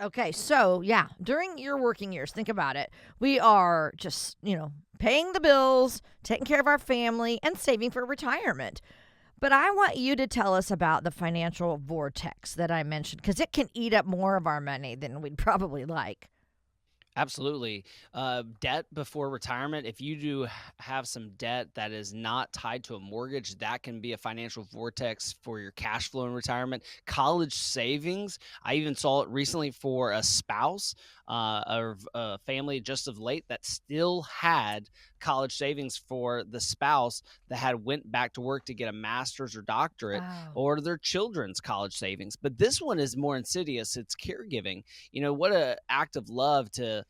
Okay, so yeah, during your working years, think about it. We are just, paying the bills, taking care of our family, and saving for retirement. But I want you to tell us about the financial vortex that I mentioned because it can eat up more of our money than we'd probably like. Absolutely. Debt before retirement, if you do have some debt that is not tied to a mortgage, that can be a financial vortex for your cash flow in retirement. College savings, I even saw it recently for a spouse of a family just of late that still had college savings for the spouse that had went back to work to get a master's or doctorate, Oh. or their children's college savings. But this one is more insidious. It's caregiving. What a act of love to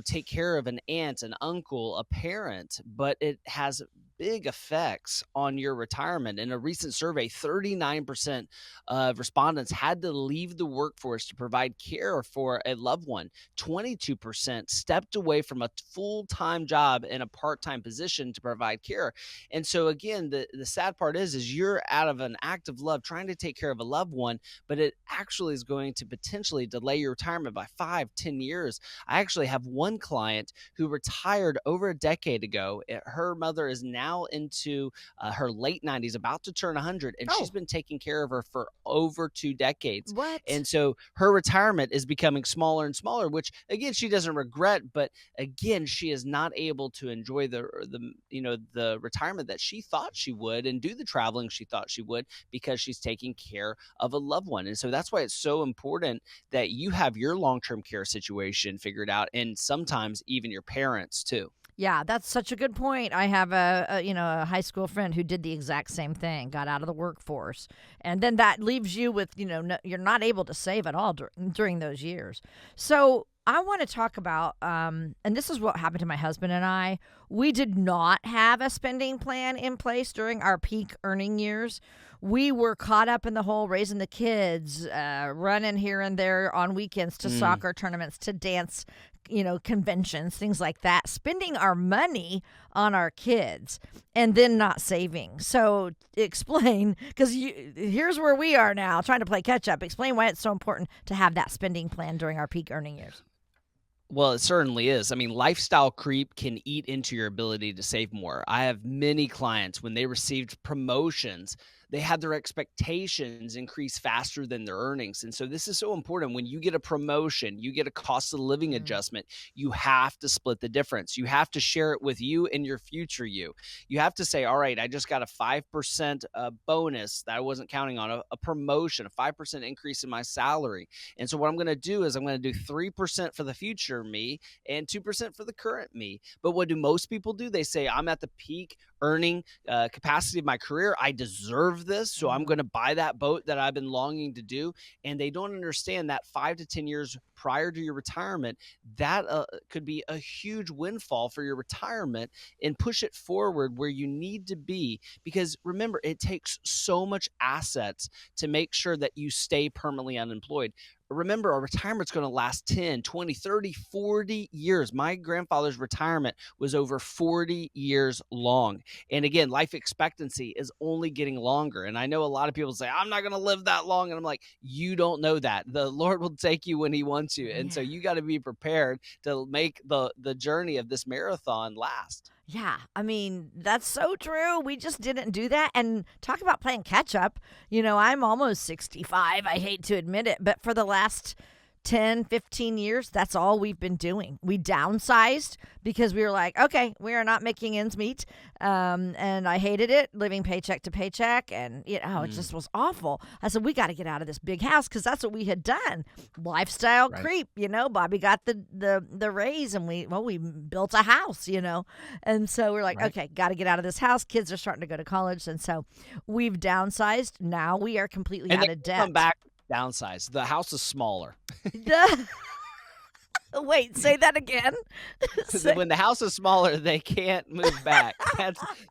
take care of an aunt, an uncle, a parent, but it has big effects on your retirement. In a recent survey, 39% of respondents had to leave the workforce to provide care for a loved one. 22% stepped away from a full-time job in a part-time position to provide care. And so again, the sad part is you're out of an act of love trying to take care of a loved one, but it actually is going to potentially delay your retirement by 5, 10 years. I actually have one client who retired over a decade ago. Her mother is now into her late 90s, about to turn 100, and she's Oh, been taking care of her for over 2 decades. what? And so her retirement is becoming smaller and smaller, which again she doesn't regret, but again she is not able to enjoy the retirement that she thought she would and do the traveling she thought she would because she's taking care of a loved one. And so that's why it's so important that you have your long-term care situation figured out, and sometimes even your parents too. Yeah, that's such a good point. I have a high school friend who did the exact same thing, got out of the workforce, and then that leaves you with no, you're not able to save at all during those years. So I want to talk about, and this is what happened to my husband and I. We did not have a spending plan in place during our peak earning years. We were caught up in the whole raising the kids, running here and there on weekends to Mm. soccer tournaments, to dance, conventions, things like that, spending our money on our kids and then not saving. So explain, because here's where we are now trying to play catch up. Explain why it's so important to have that spending plan during our peak earning years. Well, it certainly is. I mean, lifestyle creep can eat into your ability to save more. I have many clients when they received promotions, they had their expectations increase faster than their earnings. And so this is so important. When you get a promotion, you get a cost of living Mm. adjustment, you have to split the difference. You have to share it with you and your future you. You have to say, all right, I just got a 5% bonus that I wasn't counting on, a promotion, a 5% increase in my salary. And so what I'm going to do is I'm going to do 3% for the future me and 2% for the current me. But what do most people do? They say, I'm at the peak earning capacity of my career. I deserve this. So I'm Mm. going to buy that boat that I've been longing to do. And they don't understand that 5 to 10 years prior to your retirement, that could be a huge windfall for your retirement, and push it forward where you need to be. Because remember, it takes so much assets to make sure that you stay permanently unemployed. Remember, our retirement's going to last 10, 20, 30, 40 years. My grandfather's retirement was over 40 years long. And again, life expectancy is only getting longer. And I know a lot of people say, I'm not going to live that long. And I'm like, you don't know that. The Lord will take you when he wants you. And so Yeah. you got to be prepared to make the journey of this marathon last. Yeah, I mean, that's so true. We just didn't do that. And talk about playing catch up. I'm almost 65. I hate to admit it, but for the last 10, 15 years, that's all we've been doing. We downsized because we were like, okay, we are not making ends meet. And I hated it, living paycheck to paycheck. And, it Mm, just was awful. I said, we got to get out of this big house because that's what we had done. Lifestyle right. creep, Bobby got the raise and we built a house. And so we're like, Right. okay, got to get out of this house. Kids are starting to go to college. And so we've downsized. Now we are completely And then out of come debt. back, downsize. The house is smaller. Wait, say that again. Say, When the house is smaller, they can't move back.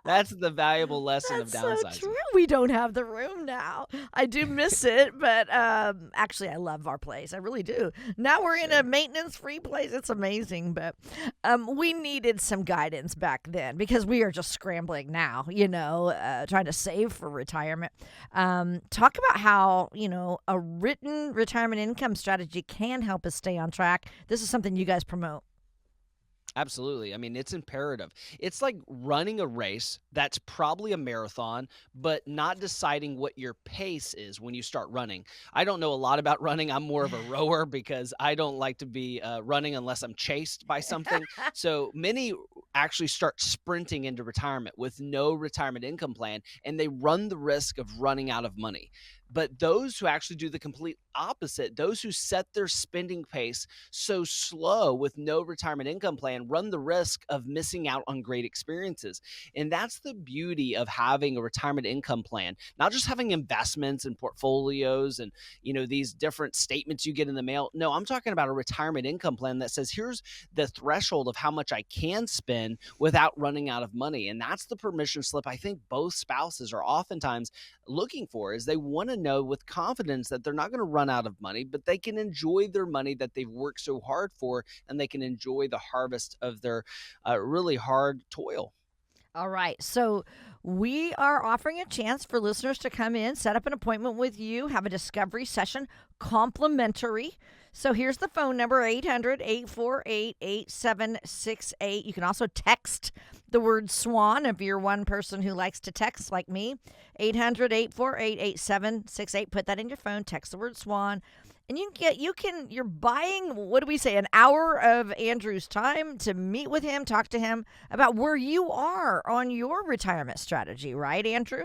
That's the valuable lesson of that's so downsizing. true. We don't have the room now. I do miss it, but actually, I love our place. I really do. Now we're in a Sure. maintenance-free place. It's amazing, but we needed some guidance back then because we are just scrambling now. Trying to save for retirement. Talk about how a written retirement income strategy can help us stay on track. This is something you guys promote. Absolutely. I mean, it's imperative. It's like running a race that's probably a marathon, but not deciding what your pace is when you start running. I don't know a lot about running. I'm more of a rower because I don't like to be running unless I'm chased by something. So many actually start sprinting into retirement with no retirement income plan, and they run the risk of running out of money. But those who actually do the complete opposite, those who set their spending pace so slow with no retirement income plan, run the risk of missing out on great experiences. And that's the beauty of having a retirement income plan, not just having investments and portfolios and, these different statements you get in the mail. No, I'm talking about a retirement income plan that says, here's the threshold of how much I can spend without running out of money. And that's the permission slip I think both spouses are oftentimes looking for, is they want to know with confidence that they're not going to run out of money, but they can enjoy their money that they've worked so hard for, and they can enjoy the harvest of their really hard toil. All right. So we are offering a chance for listeners to come in, set up an appointment with you, have a discovery session complimentary. So here's the phone number 800-848-8768. You can also text the word SWAN if you're one person who likes to text like me. 800-848-8768. Put that in your phone, text the word SWAN. And you're buying, what do we say, an hour of Andrew's time to meet with him, talk to him about where you are on your retirement strategy, right, Andrew?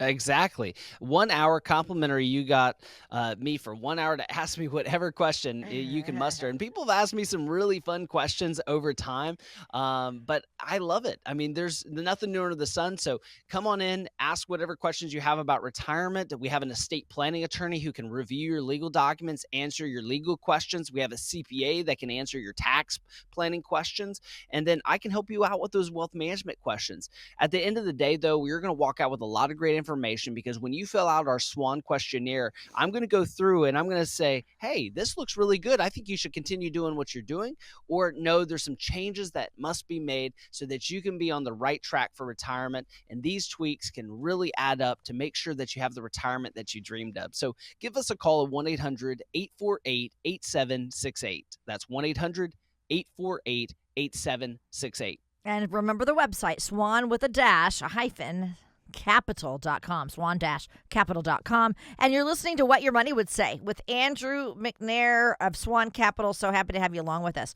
Exactly. 1 hour complimentary. You got me for 1 hour to ask me whatever question you can muster. And people have asked me some really fun questions over time, but I love it. I mean, there's nothing new under the sun. So come on in, ask whatever questions you have about retirement. We have an estate planning attorney who can review your legal documents, answer your legal questions. We have a CPA that can answer your tax planning questions. And then I can help you out with those wealth management questions. At the end of the day, though, we're going to walk out with a lot of great information, because when you fill out our SWAN questionnaire, I'm going to go through and I'm going to say, hey, this looks really good. I think you should continue doing what you're doing. Or no, there's some changes that must be made so that you can be on the right track for retirement. And these tweaks can really add up to make sure that you have the retirement that you dreamed of. So give us a call at 1-800-848-8768. That's 1-800-848-8768. And remember the website, swan with a dash, a hyphen, capital.com, swan-capital.com. And you're listening to What Your Money Would Say with Andrew McNair of Swan Capital. So happy to have you along with us.